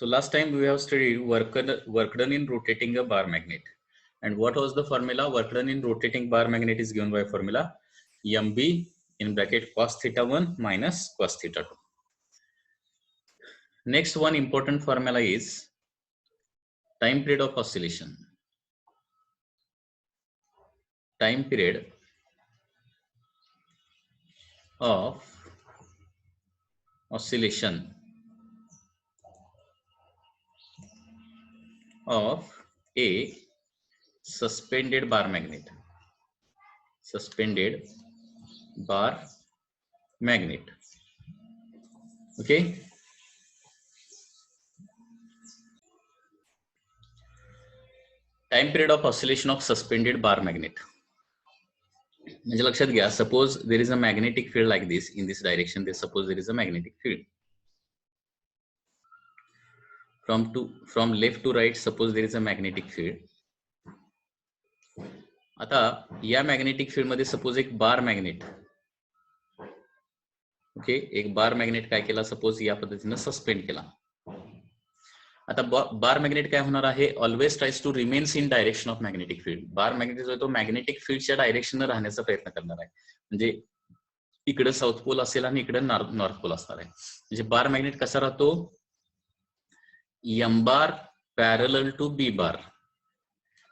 So last time we have studied work done in rotating a bar magnet. And what was the formula? Work done in rotating bar magnet is given by formula mb in bracket cos theta 1 minus cos theta 2. Next one important formula is time period of oscillation. Time period of oscillation of a suspended bar magnet. Suspended bar magnet. Okay. Time period of oscillation of suspended bar magnet. म्हणजे लक्षात घ्या, suppose there is a magnetic field like this in this direction. Suppose there is a magnetic field from left to right. Suppose there is a magnetic field. आता या magnetic field मध्ये suppose एक बार magnet, okay, एक बार magnet काय केला, suppose या पद्धतीने suspend केला. आता बार मॅग्नेट काय होणार आहे, always tries to remains in direction of magnetic field. Bar magnet जो आहे तो मॅग्नेटिक फील्डच्या डायरेक्शन राहण्याचा प्रयत्न करणार आहे. म्हणजे इकडे साऊथ पोल असेल आणि इकडे नॉर्थ पोल असणार आहे. म्हणजे बार मॅग्नेट कसा राहतो, M bar parallel to B bar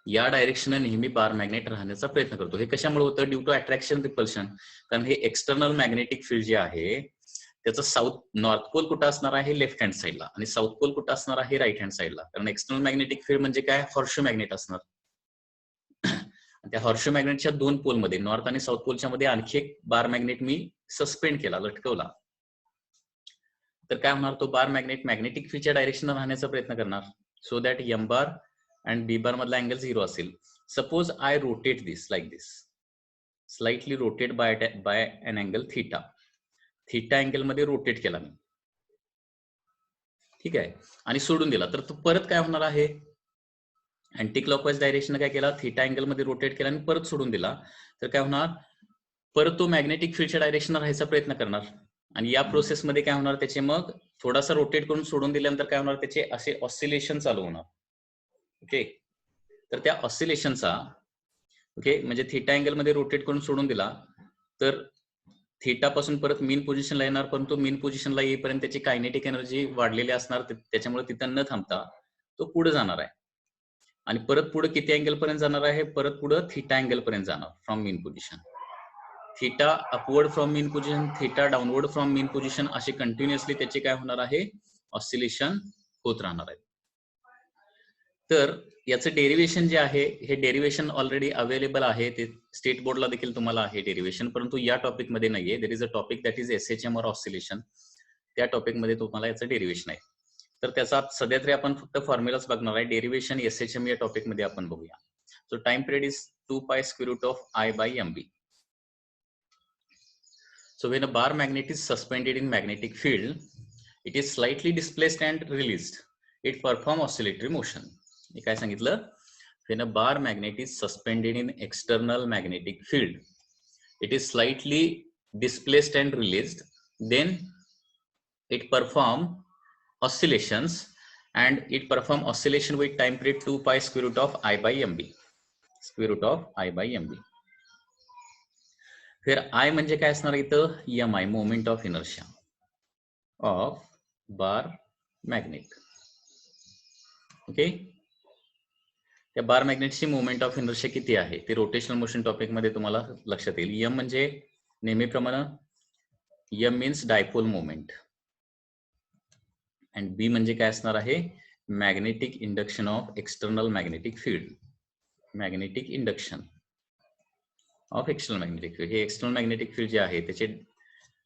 या डायरेक्शन नेहमी बार मॅग्नेट राहण्याचा प्रयत्न करतो. हे कशामुळे होतं, ड्यू टू अट्रॅक्शन रिपल्शन. कारण हे एक्सटर्नल मॅग्नेटिक फील्ड जे आहे त्याचं नॉर्थ पोल कुठं असणार आहे, लेफ्ट हँड साईडला, आणि साऊथ पोल कुठं असणार आहे, राईट हँड साईडला. कारण एक्सटर्नल मॅग्नेटिक फील्ड म्हणजे काय, हॉर्शो मॅग्नेट असणार. त्या हॉर्शो मॅग्नेटच्या दोन पोलमध्ये, नॉर्थ आणि साऊथ पोलच्या मध्ये आणखी एक बार मॅग्नेट मी सस्पेंड केला, लटकवला, तर काय होणार, तो बार मॅग्नेट मॅग्नेटिक फील्डच्या डायरेक्शन राहण्याचा प्रयत्न करणार. So that M bar and b bar मधला अँगल 0 असेल. Suppose I rotate this like this, slightly rotate by an angle theta. Theta angle मध्ये रोटेट केला मी, ठीक आहे, आणि सोडून दिला, तर तो परत काय होणार आहे, अँटी क्लॉकवाइज डायरेक्शन काय केला, थीटा अँगल मध्ये रोटेट केला आणि परत सोडून दिला, तर काय होणार, परत तो मॅग्नेटिक फील्डच्या डायरेक्शन राहायचा प्रयत्न करणार. आणि या प्रोसेस मध्ये काय होणार, त्याचे मग थोडासा रोटेट करून सोडून दिल्यानंतर काय होणार, त्याचे असे ऑसिलेशन चालू होणार. ओके, तर त्या ऑसिलेशनचा, ओके, म्हणजे थीटा अँगल मध्ये रोटेट करून सोडून दिला तर थीटा पासून परत मीन पोझिशनला येणार, परंतु मीन पोझिशनला येईपर्यंत त्याची कायनेटिक एनर्जी वाढलेली असणार, त्याच्यामुळे तिथं न थांबता तो पुढे जाणार आहे. आणि परत पुढे किती अँगल पर्यंत जाणार आहे, परत पुढे थीटा अँगल पर्यंत जाणार from mean position. Theta upward from mean position, theta downward from mean position, असे कंटिन्युअसली त्याचे काय होणार आहे, ऑसिलेशन होत राहणार आहे. तर याचं डेरिवेशन जे आहे, हे डेरिवेशन ऑलरेडी अवेलेबल आहे, ते स्टेट बोर्डला देखील तुम्हाला आहे डेरिवेशन, परंतु या टॉपिक मध्ये नाहीये. There is a topic that is SHM और ऑसिलेशन. त्या टॉपिक मध्ये तुम्हाला याचं डेरिवेशन आहे. तर त्याचा सध्या तरी आपण फक्त फॉर्म्युलाच बघणार आहे. डेरिवेशन एसएचएम या टॉपिक मध्ये आपण बघूया. So time period is 2 pi square root of I by MB. So when a bar magnet is suspended in magnetic field, it is slightly displaced and released. It performs oscillatory motion. मी काय सांगितलं, when a bar magnet is suspended in external magnetic field, it is slightly displaced and released, then it perform oscillations, and it perform oscillation with time period 2 pi square root of I by MB. Square root of I by MB. फिर I म्हणजे काय असणार इथं, MI, moment of inertia of bar magnet. Okay, त्या बार मॅग्नेटची moment of inertia किती आहे ते rotational motion topic मध्ये तुम्हाला लक्षात येईल. एम म्हणजे नेहमीप्रमाणे M means dipole moment, and B म्हणजे काय असणार आहे, magnetic induction of external magnetic field. Magnetic induction of external magnetic field, हे एक्सटर्नल मॅग्नेटिक फील्ड जे आहे त्याचे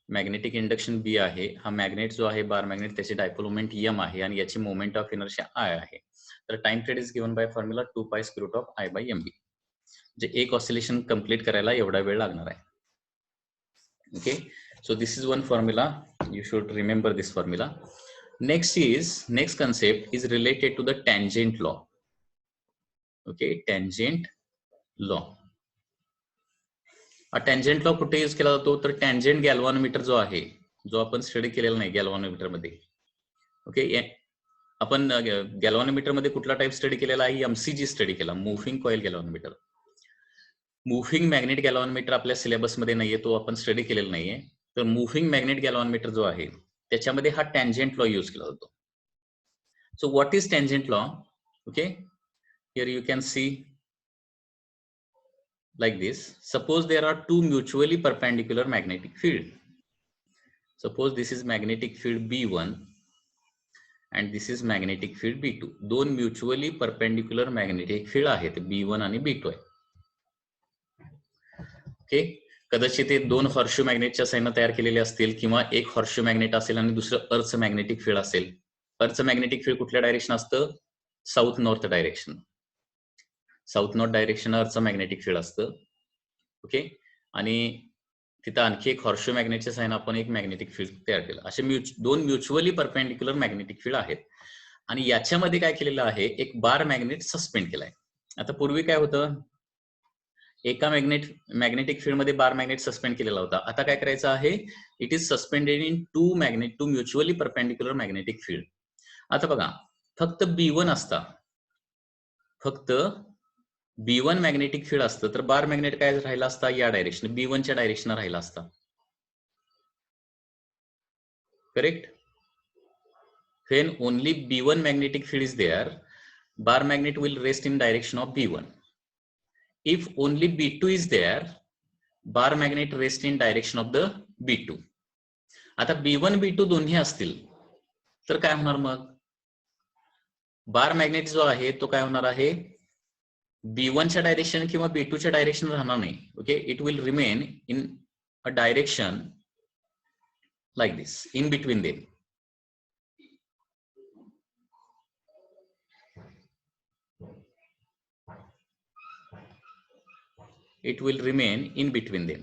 मॅग्नेटिक इंडक्शन बी आहे. हा मॅग्नेट जो आहे बार मॅग्नेट, त्याचे डायपोल मोमेंट एम आहे आणि याची मोमेंट ऑफ इनर्शिया आय आहे. तर time period is given by formula 2 pi square root of I by MB. जे एक ऑसिलेशन कंप्लीट करायला एवढा वेळ लागणार आहे. Okay, so this is one formula, you should remember this formula. Next concept is related to the tangent law. Okay, tangent law. Tangent law कुठे use केला जातो, तर टँजेंट गॅल्व्हॅनोमीटर जो आहे, जो आपण स्टडी केलेला नाही गॅल्व्हॅनोमीटर मध्ये. ओके, आपण गॅल्व्हॅनोमीटर मध्ये कुठला टाईप स्टडी केलेला आहे? एमसीजी स्टडी केला, मुव्हिंग कॉइल गॅल्व्हॅनोमीटर. मुव्हिंग मॅग्नेट गॅल्व्हॅनोमीटर आपल्या सिलेबसमध्ये नाहीये, तो आपण स्टडी केलेला नाहीये. तर मुव्हिंग मॅग्नेट गॅल्व्हॅनोमीटर जो आहे त्याच्यामध्ये हा टँजेंट लॉ यूज केला जातो. So what is tangent law? Okay, here you can see like this. Suppose there are two mutually perpendicular magnetic field. Suppose this is magnetic field B1 and this is magnetic field B2. दोन mutually perpendicular magnetic field आहेत, B1 आणि B2 आहे. Okay, कदाचित ते दोन horseshoe मॅग्नेटच्या साह्याने तयार केलेले असतील किंवा एक हॉर्शू मॅग्नेट असेल आणि दुसरं अर्थ मॅग्नेटिक फील्ड असेल. अर्थ मॅग्नेटिक फील्ड कुठल्या डायरेक्शन असतं? South north direction. South north direction अर्थ मॅग्नेटिक फील्ड असतं. ओके, आणि तिथं आणखी एक हॉर्शू मॅग्नेटच्या साह्याने आपण एक मॅग्नेटिक फील्ड तयार केलं. असे दोन म्युच्युअली परपेंडिक्युलर मॅग्नेटिक फील्ड आहेत आणि याच्यामध्ये काय केलेलं आहे? एक बार मॅग्नेट सस्पेंड केलाय. आता पूर्वी काय होतं? एका मॅग्नेटिक फील्ड मध्ये बार मॅग्नेट सस्पेंड केलेला होता. आता काय करायचं आहे? It is suspended in two mutually perpendicular magnetic field. आता बघा, फक्त B1 असता, फक्त B1 मॅग्नेटिक फील्ड असतं तर बार मॅग्नेट काय राहिला असता? या डायरेक्शन B1 च्या डायरेक्शन राहिला असता. Correct? When only B1 magnetic field is there, bar magnet will rest in direction of B1. If only B2 is there, bar magnet rest in direction of the B2. आता B1 B2 दोन्ही असतील तर काय होणार मग? बार magnet जो आहे तो काय होणार आहे? B1 च्या डायरेक्शन किंवा B2 च्या डायरेक्शन राहणार नाही. Okay, it will remain in a direction like this, in between them. It will remain in between them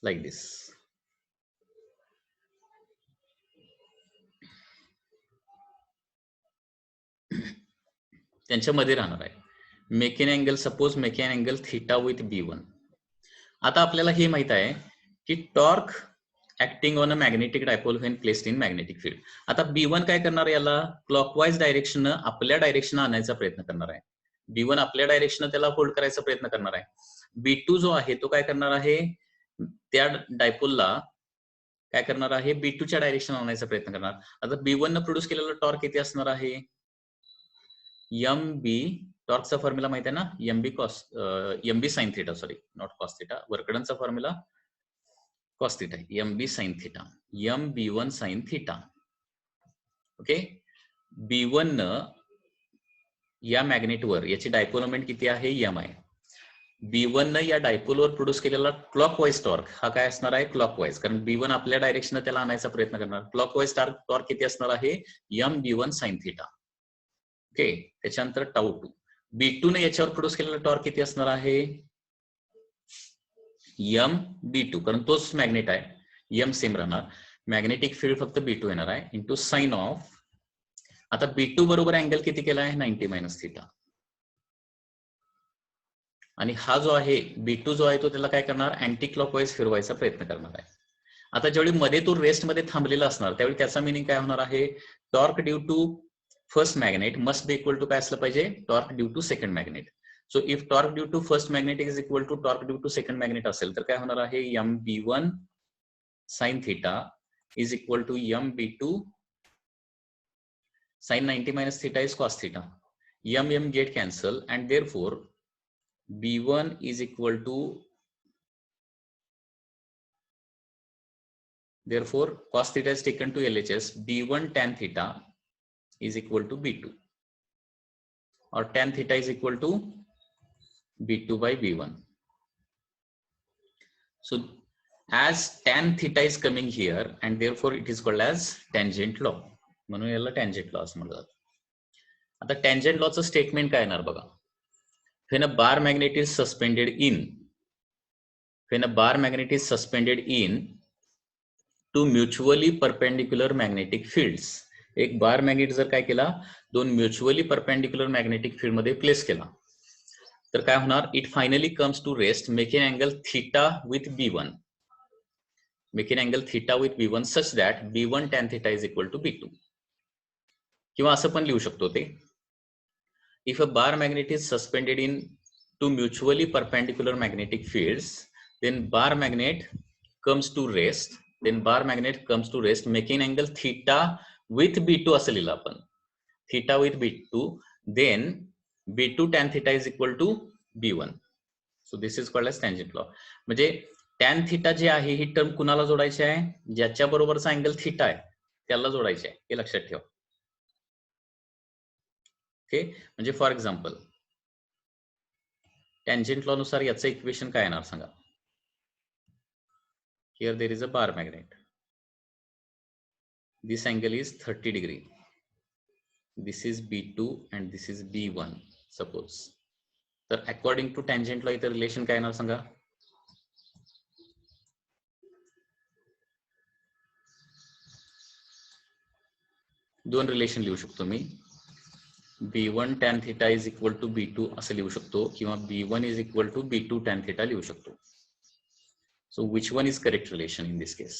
like this. त्यांच्यामध्ये राहणार आहे. Make an angle, suppose make an angle theta with B1. आता आपल्याला हे माहित आहे की torque acting on a magnetic dipole when placed in magnetic field. आता B1 काय करणार? याला क्लॉकवाईज डायरेक्शन आपल्या डायरेक्शन आणायचा प्रयत्न करणार आहे. B1 आपल्या डायरेक्शन त्याला होल्ड करायचा प्रयत्न करणार आहे. B2 जो आहे तो काय करणार आहे? त्या डायपोलला काय करणार आहे? B2 च्या डायरेक्शन आणायचा प्रयत्न करणार. आता B1 न प्रोड्यूस केलेला टॉर्क किती असणार आहे? MB, टॉर्कचा फॉर्म्युला माहिती आहे ना? MB sine theta, sorry not cos theta. वर्कडनचा formula cos theta, MB sine theta, MB1 sine theta. Okay, B1 न या मॅग्नेटवर याची डायपोल मोमेंट किती आहे? M आहे. B1 न या डायपोलवर प्रोड्यूस केलेला क्लॉकवाईज टॉर्क हा काय असणार आहे? क्लॉकवाईज, कारण B1 आपल्या डायरेक्शन त्याला आणायचा प्रयत्न करणार. क्लॉकवाईज टॉर्क किती असणार आहे? MB1 sine theta. ओके, त्याच्यानंतर टाऊ 2. B2 ने याच्यावर प्रोड्यूस केलेला टॉर्क किती असणार आहे? MB2, कारण तोच मॅग्नेट आहे. M सेम राहणार. मॅग्नेटिक फील्ड फक्त B2 येणार आहे इंटू साइन ऑफ. आता B2 बरोबर अँगल किती केला आहे? 90 मायनस थिटा. आणि हा जो आहे B2 जो आहे तो त्याला काय करणार? अँटी क्लॉकवाईज फिरवायचा प्रयत्न करणार आहे. आता ज्यावेळी मध्ये तो रेस्ट मध्ये थांबलेला असणार त्यावेळी त्याचा मिनिंग काय होणार आहे? Torque due to first magnet must be equal to काय असलं पाहिजे? Torque due to second magnet. So if torque due to first magnet is equal to torque due to second magnet असेल तर काय होणार आहे? MB1 sine theta is equal to MB2 sine 90 minus theta is cos theta. M get cancel and therefore B1 is equal to, therefore cos theta is taken to LHS. B1 tan theta is equal to B2, or tan theta is equal to B2 by B1. So as tan theta is coming here and therefore it is called as tangent law. म्हणून याला tangent law असं म्हणतात. आता tangent law चं statement काय येणार बघा. When a bar magnet is suspended in, when a bar magnet is suspended in two mutually perpendicular magnetic fields. एक बार मॅग्नेट जर काय केला? दोन म्युच्युअली परपेंडिक्युलर मॅग्नेटिक फील्ड मध्ये प्लेस केला तर काय होणार? It finally comes to rest making angle theta with B1, making angle theta with B1 such that B1 tan theta is equal to B2. किंवा असं पण लिहू शकतो ते, if a bar magnet is suspended in two mutually perpendicular magnetic fields, then bar magnet comes to rest, making angle theta with B2 असं लिहिलं आपण, theta with B2, then B2 tan theta is equal to B1. So this is called as tangent law. म्हणजे tan theta जे आहे ही term कुणाला जोडायची आहे, ज्याच्या बरोबरचा अँगल थीटा आहे त्याला जोडायचे आहे, हे लक्षात ठेवा. ओके, म्हणजे फॉर एक्झाम्पल टँजेंट लॉ नुसार याचं इक्वेशन काय येणार सांगा. Here there is a bar magnet. This angle is 30 degree. This is B2 and this is B1 suppose. तर according to tangent law इथे रिलेशन काय येणार सांगा. दोन रिलेशन लिहू शकतो मी. B1 tan theta is equal to B2 असं लिहू शकतो किंवा B1 is equal to B2 tan theta लिहू शकतो. So which one is correct relation in this case?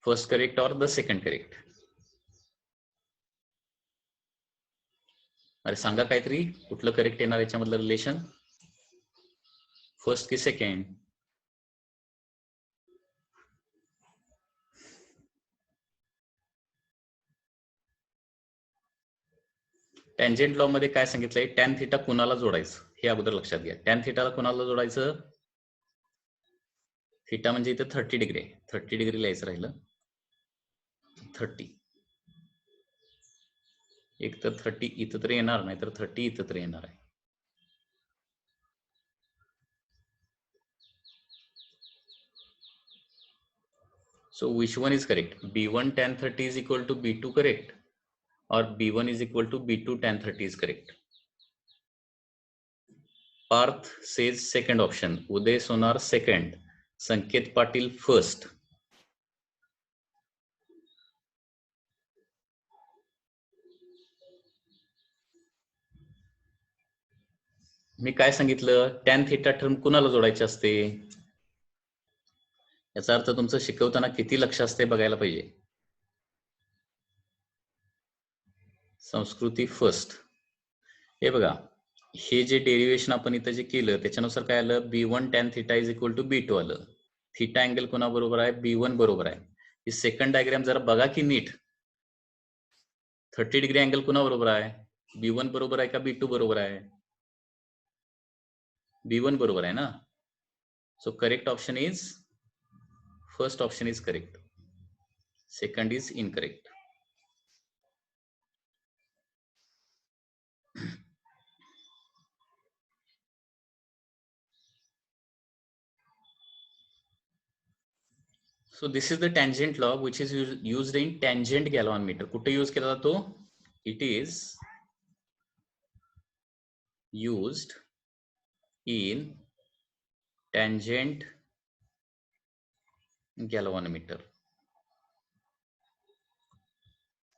First correct or the second correct? अरे सांगा काहीतरी, कुठलं करेक्ट येणार याच्यामधलं रिलेशन, फर्स्ट की सेकंड? टँजेंट लॉ मध्ये काय सांगितलंय, टॅन थिटा कुणाला जोडायचं हे अगोदर लक्षात घ्या. टॅन थिटाला कुणाला जोडायचं, थिटा म्हणजे इथे 30 डिग्री आहे, 30 डिग्री लिहायचं राहिलं, 30 एक तर 30 इथं तरी येणार, नाही तर 30 इथं तरी येणार आहे. So which one is correct? B1 tan 30 is equal to B2 correct or B1 is equal to B2 tan 30 is correct? Parth says second option, Uday Sonar second, Sanket Patil first. मी काय सांगितलं, tan theta term कुणाला जोडायची असते, याचा अर्थ तुमचं शिकवताना किती लक्ष असते बघायला पाहिजे. संस्कृती फर्स्ट. हे बघा, हे जे डेरिवेशन आपण इथं जे केलं त्याच्यानुसार काय आलं, B1 tan theta is equal to B2 आलं. थिटा अँगल कोणा बरोबर आहे, B1 बरोबर आहे. ही सेकंड डायग्राम जरा बघा की नीट, 30 डिग्री अँगल कोणा बरोबर आहे, B1 बरोबर आहे का B2 बरोबर आहे, B1 बरोबर आहे ना. So correct option is, first option is correct, second is incorrect. So this is the tangent law which is used in tangent galvanometer. कुठे यूज केला जातो, it is used in tangent galvanometer.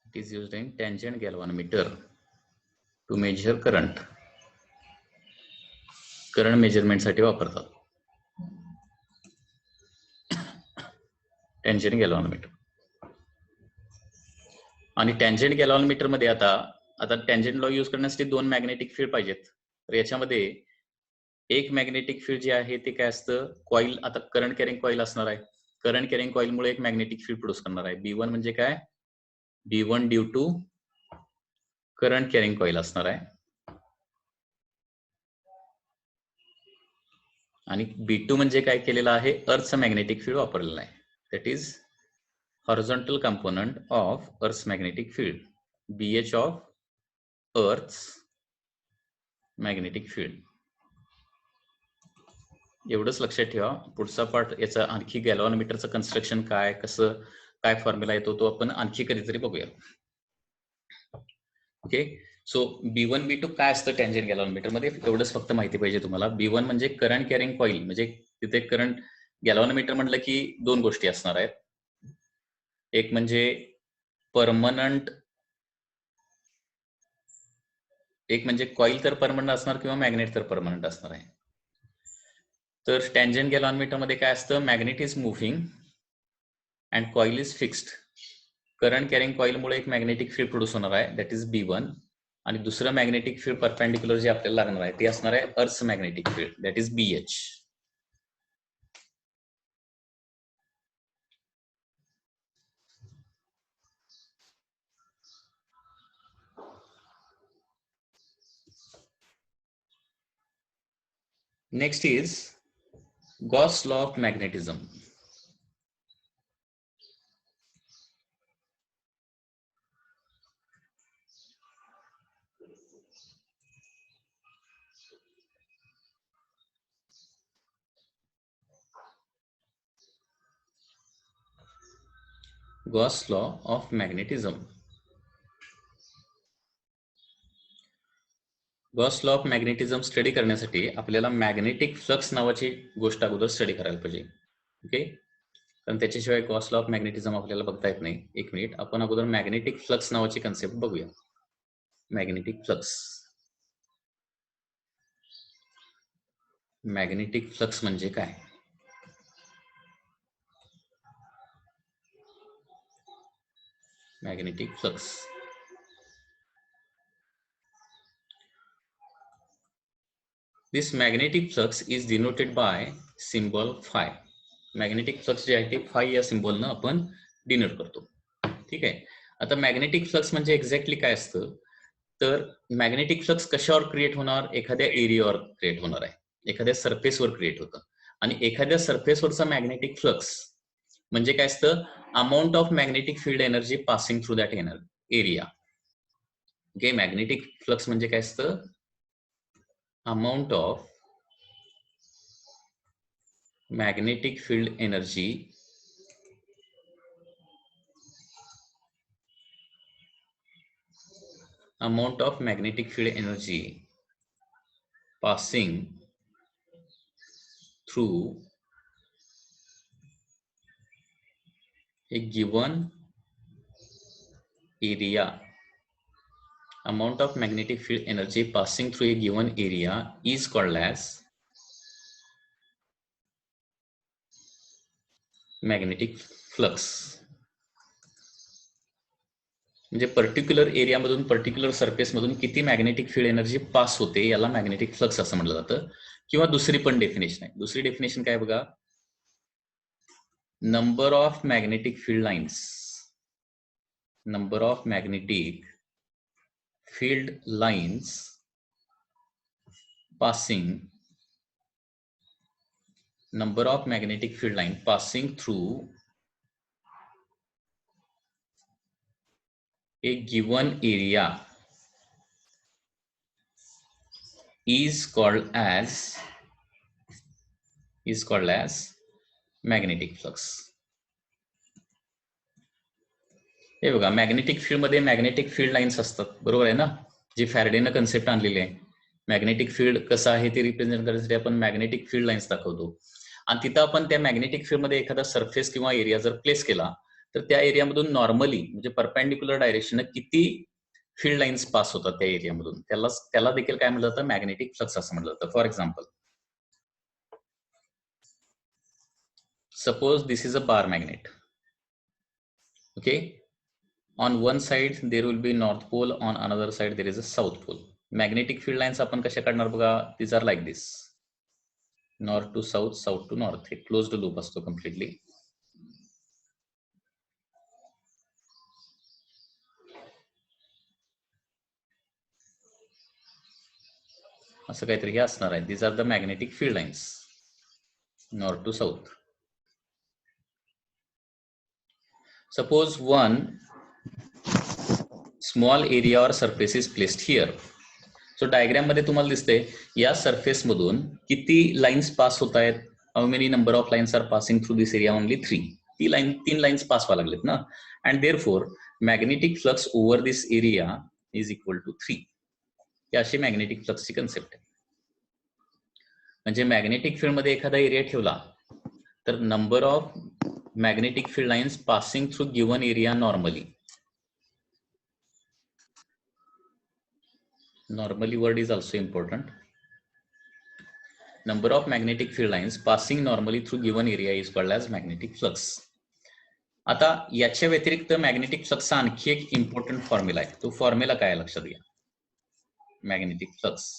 It is used in tangent galvanometer to measure current. Current measurement साठी वापरतात tangent galvanometer. आणि tangent galvanometer मध्ये आता tangent law use करण्यासाठी दोन मॅग्नेटिक फील्ड पाहिजेत. तर याच्यामध्ये एक मॅग्नेटिक फील्ड जे आहे ते काय असतं, कॉईल. आता करंट कॅरिंग कॉईल असणार आहे, करंट कॅरिंग कॉईल मुळे एक मॅग्नेटिक फील्ड प्रोड्यूस करणार आहे. B1 म्हणजे काय, B1 due to current carrying coil असणार आहे. आणि B2 म्हणजे काय केलेलं आहे, अर्थचं मॅग्नेटिक फील्ड वापरलेलं आहे. That is horizontal component of Earth's magnetic field, BH of Earth's magnetic field. एवढंच लक्षात ठेवा. पुढचा पार्ट याचा आणखी गॅल्व्हनोमीटरचं कन्स्ट्रक्शन काय, कसं काय फॉर्म्युला येतो तो आपण आणखी कधीतरी बघूया. ओके, सो B1 B2 काय असतं टँजेंट गॅल्व्हनोमीटर मध्ये, एवढंच फक्त माहिती पाहिजे तुम्हाला. B1 म्हणजे करंट कॅरिंग कॉईल, म्हणजे तिथे करंट, गॅल्व्हनोमीटर म्हटलं की दोन गोष्टी असणार आहेत. एक म्हणजे परमनंट, एक म्हणजे कॉईल तर परमनंट असणार किंवा मॅग्नेट तर परमनंट असणार आहे. तर टँजेंट गॅल्व्हनोमीटर मध्ये काय असतं, magnet is moving and coil is fixed. Current carrying coil मुळे एक मॅग्नेटिक फील्ड प्रोड्यूस होणार आहे, दॅट इज B1, आणि दुसरं मॅग्नेटिक फील्ड परपेंडिक्युलर जे आपल्याला लागणार आहे ते असणार आहे अर्थ magnetic field, that is BH. Next is Gauss law of magnetism. Gauss law of magnetism. Gauss law of magnetism study करण्यासाठी आपल्याला मॅग्नेटिक फ्लक्स नावाची गोष्ट अगोदर स्टडी करायला पाहिजे. ओके, कारण त्याच्याशिवाय गॉस लॉ ऑफ मॅग्नेटिझम आपल्याला बघता येत नाही. एक मिनिट, आपण अगोदर मॅग्नेटिक फ्लक्स नावाची कन्सेप्ट बघूया. मॅग्नेटिक फ्लक्स, मॅग्नेटिक फ्लक्स म्हणजे काय? Magnetic flux, this magnetic flux is denoted by symbol phi. Magnetic flux जे आहे ते फाय या सिम्बॉलनं आपण डिनोट करतो. ठीक आहे, आता मॅग्नेटिक फ्लक्स म्हणजे एक्झॅक्टली काय असतं, तर मॅग्नेटिक फ्लक्स कशावर क्रिएट होणार? एखाद्या एरियावर क्रिएट होणार आहे, एखाद्या सरफेसवर क्रिएट होतं. आणि एखाद्या सरफेसवरचा मॅग्नेटिक फ्लक्स म्हणजे काय असतं? Amount of magnetic field energy passing through that area. Okay, magnetic flux म्हणजे काय असतं? amount of magnetic field energy passing through a given area. Amount of magnetic field energy passing through a given area is called as magnetic flux. म्हणजे particular एरियामधून, particular surface मधून किती magnetic field energy pass होते याला magnetic flux असं म्हटलं जातं. किंवा दुसरी पण डेफिनेशन आहे. दुसरी डेफिनेशन काय बघा, number of magnetic field lines, number of magnetic field lines passing, number of magnetic field line passing through a given area is called as magnetic flux. हे बघा, मॅग्नेटिक फील्ड मध्ये मॅग्नेटिक फील्ड लाईन्स असतात, बरोबर आहे ना, जी फॅरेडेनं concept आणलेली आहे. Magnetic field कसं आहे ते रिप्रेझेंट करण्यासाठी आपण मॅग्नेटिक फील्ड लाईन्स दाखवतो. आणि तिथं आपण त्या मॅग्नेटिक फील्ड मध्ये एखादा सरफेस किंवा एरिया जर प्लेस केला तर त्या एरियामधून नॉर्मली म्हणजे परपेंडिक्युलर डायरेक्शन किती फील्ड लाईन्स पास होतात त्या एरियामधून, त्याला देखील काय म्हटलं जातं? मॅग्नेटिक फ्लक्स असं म्हटलं जातं. For example, suppose this is a bar magnet. Okay, on one side there will be north pole, on another side there is a south pole. Magnetic field lines आपण कशा काढणार बघा, these are like this, north to south, south to north. एक closed loop असतो completely. असं काहीतरी हे असणार आहे. these are the magnetic field lines, north to south. Suppose one small area or surface is placed here. So diagram मध्ये तुम्हाला दिसते या सरफेस मधून किती लाईन्स पास होत आहेत. How many number of lines are passing through this area? Only 3. तीन lines pass व्हायला लागलेत ना. And therefore magnetic flux over this area is equal to 3. ही अशी मॅग्नेटिक फ्लक्सची कन्सेप्ट आहे. म्हणजे मॅग्नेटिक फील्ड मध्ये एखादा एरिया ठेवला तर number of magnetic field lines passing through given area normally word is also important. Number of magnetic field lines passing normally through given area is called as magnetic flux. आता याच्या व्यतिरिक्त magnetic फ्लक्सचा आणखी एक important formula आहे. तो formula काय आहे लक्षात घ्या. Magnetic flux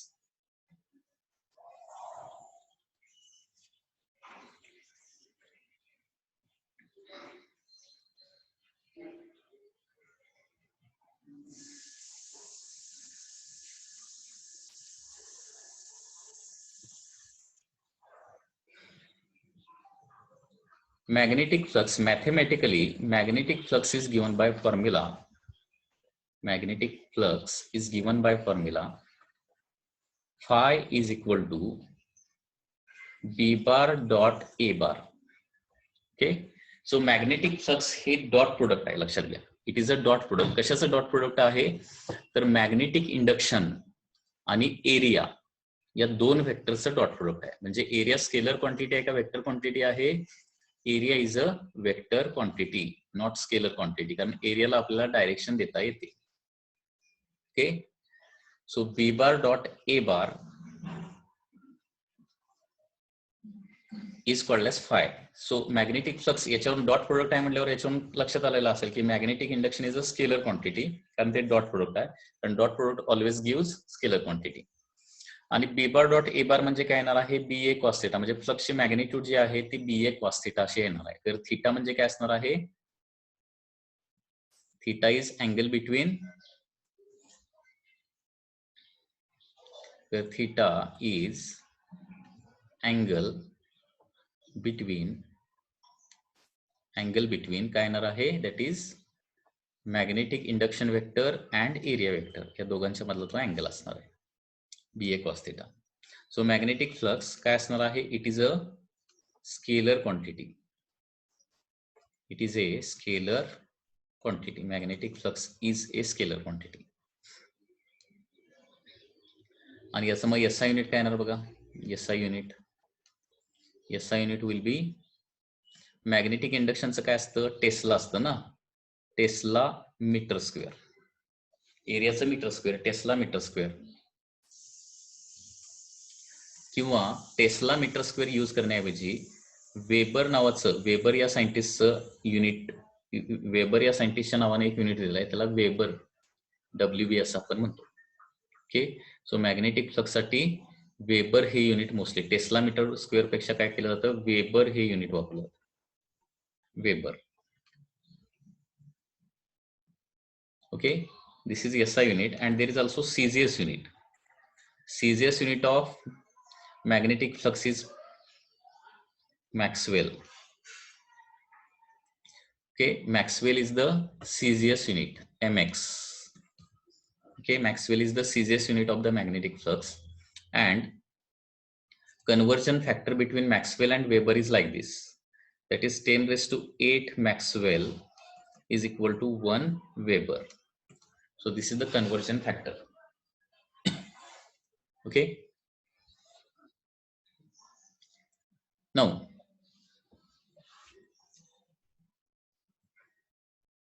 magnetic flux, mathematically magnetic flux is given by formula, magnetic flux is given by formula phi is equal to b bar dot a bar. Okay, so magnetic flux हे dot product आहे, लक्षात घ्या. It is a dot product. कशाचं dot product आहे तर magnetic induction आणि area या दोन वेक्टरचं डॉट प्रोडक्ट आहे. म्हणजे एरिया स्केलर क्वांटिटी आहे का वेक्टर क्वांटिटी आहे. Area is a vector quantity, not scalar quantity, कारण एरियाला आपल्याला डायरेक्शन देता येते. Okay, so B bar dot A bar is called as phi. So magnetic flux याच्यावरून डॉट प्रोडक्ट आहे म्हटल्यावर याच्यावरून लक्षात आलेलं असेल की magnetic induction is a scalar quantity, कारण ते डॉट प्रोडक्ट आहे. कारण dot product always gives scalar quantity. आणि बी बार डॉट ए बार म्हणजे काय येणार आहे बी ए कॉस थिटा, म्हणजे फ्लक्सची मॅग्निट्यूड जी आहे ती बी ए कॉस थिटा अशी येणार आहे. तर थिटा म्हणजे काय असणार आहे. थिटा इज अँगल बिटवीन, तर थिटा इज अँगल बिटवीन काय येणार आहे that is magnetic induction vector and area vector, या दोघांच्या मधला तो अँगल असणार आहे B A cos theta. So magnetic flux काय असणार आहे. It is a scalar quantity. It is a scalar quantity. Magnetic flux is a scalar quantity. आणि याचं मग एसआय युनिट काय येणार बघा. SI unit will be, magnetic इंडक्शनचं काय असतं टेस्ला असतं ना, टेस्ला मीटर स्क्वेअर. एरियाचं metre square, tesla metre square. किंवा टेस्ला मीटर स्क्वेअर यूज करण्याऐवजी वेबर नावाचं, वेबर या सायंटिस्टचं युनिट, वेबर या सायंटिस्टच्या नावाने एक युनिट दिलेलं आहे, त्याला वेबर WB असं आपण म्हणतो. ओके, सो मॅग्नेटिक फ्लक्स साठी वेबर हे unit mostly, tesla metre square पेक्षा काय केलं जातं वेबर हे युनिट वापरलं जातं. Weber. Okay, this is SI unit and there is also CGS unit. CGS unit of magnetic flux is Maxwell. Okay, Maxwell is the CGS unit, MX. Okay, Maxwell is the CGS unit of the magnetic flux, and conversion factor between Maxwell and Weber is like this. That is 10 raised to 8 Maxwell is equal to 1 Weber. So this is the conversion factor. Okay. Now